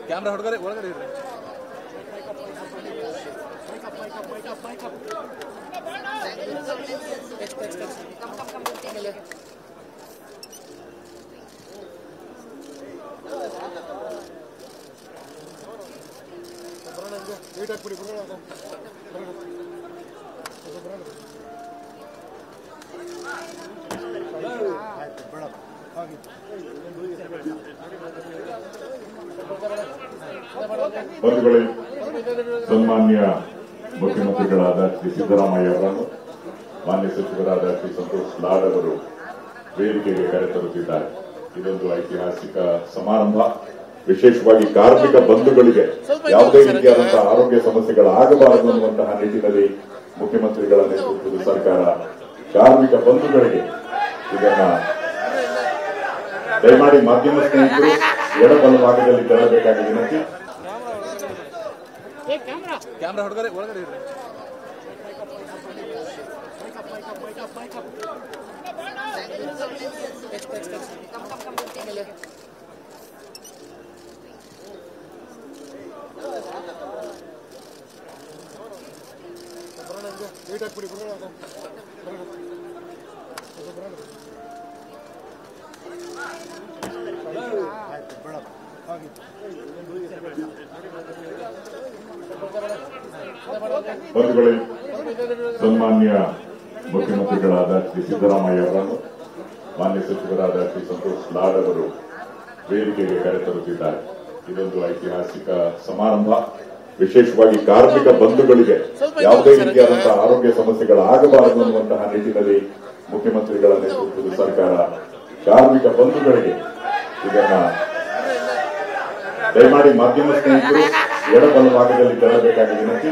Camera ಹೊರಗಡೆ ಒಳಗಡೆ ಇರ್ರಿ. ಬಂಧುಗಳೇ, ಸನ್ಮಾನ್ಯ ಮುಖ್ಯಮಂತ್ರಿಗಳಾದ ಶ್ರೀ ಸಿದ್ದರಾಮಯ್ಯ ಅವರನ್ನು ಮಾನ್ಯ ಸಚಿವರಾದ ಶ್ರೀ ಸಂತೋಷ್ ಲಾಡ್ ಅವರು ವೇದಿಕೆಗೆ ಕರೆತರುತ್ತಿದ್ದಾರೆ. ಇದೊಂದು ಐತಿಹಾಸಿಕ ಸಮಾರಂಭ. ವಿಶೇಷವಾಗಿ ಕಾರ್ಮಿಕ ಬಂಧುಗಳಿಗೆ ಯಾವುದೇ ರೀತಿಯಾದಂತಹ ಆರೋಗ್ಯ ಸಮಸ್ಯೆಗಳಾಗಬಾರದು ಅನ್ನುವಂತಹ ನಿಟ್ಟಿನಲ್ಲಿ ಮುಖ್ಯಮಂತ್ರಿಗಳ ನೇತೃತ್ವದ ಸರ್ಕಾರ ಕಾರ್ಮಿಕ ಬಂಧುಗಳಿಗೆ ಇದನ್ನ ದಯಮಾಡಿ ಮಾಧ್ಯಮ ಸ್ನೇಹಿತರು ಎಡಬಲ ಭಾಗದಲ್ಲಿ ತೆರಳಬೇಕಾಗಿ ವಿನಂತಿ. ಕ್ಯಾಮ್ರಾ ಹೊರಗಡೆ ಒಳಗಡೆ ಇರ್ರಿ. ಬಂಧುಗಳೇ, ಸನ್ಮಾನ್ಯ ಮುಖ್ಯಮಂತ್ರಿಗಳಾದ ಶ್ರೀ ಸಿದ್ದರಾಮಯ್ಯ ಅವರನ್ನು ಮಾನ್ಯ ಸಚಿವರಾದ ಶ್ರೀ ಸಂತೋಷ್ ಲಾಡ್ ಅವರು ವೇದಿಕೆಗೆ ಕರೆತರುತ್ತಿದ್ದಾರೆ. ಇದೊಂದು ಐತಿಹಾಸಿಕ ಸಮಾರಂಭ. ವಿಶೇಷವಾಗಿ ಕಾರ್ಮಿಕ ಬಂಧುಗಳಿಗೆ ಯಾವುದೇ ರೀತಿಯಾದಂತಹ ಆರೋಗ್ಯ ಸಮಸ್ಯೆಗಳಾಗಬಾರದು ಅನ್ನುವಂತಹ ನಿಟ್ಟಿನಲ್ಲಿ ಮುಖ್ಯಮಂತ್ರಿಗಳ ನೇತೃತ್ವದ ಸರ್ಕಾರ ಕಾರ್ಮಿಕ ಬಂಧುಗಳಿಗೆ ಇದನ್ನ ದಯಮಾಡಿ ಮಾಧ್ಯಮ ಸ್ನೇಹಿತರು ಎಡಬಲ ಭಾಗದಲ್ಲಿ ತೆರಳಬೇಕಾಗಿ ವಿನಂತಿ.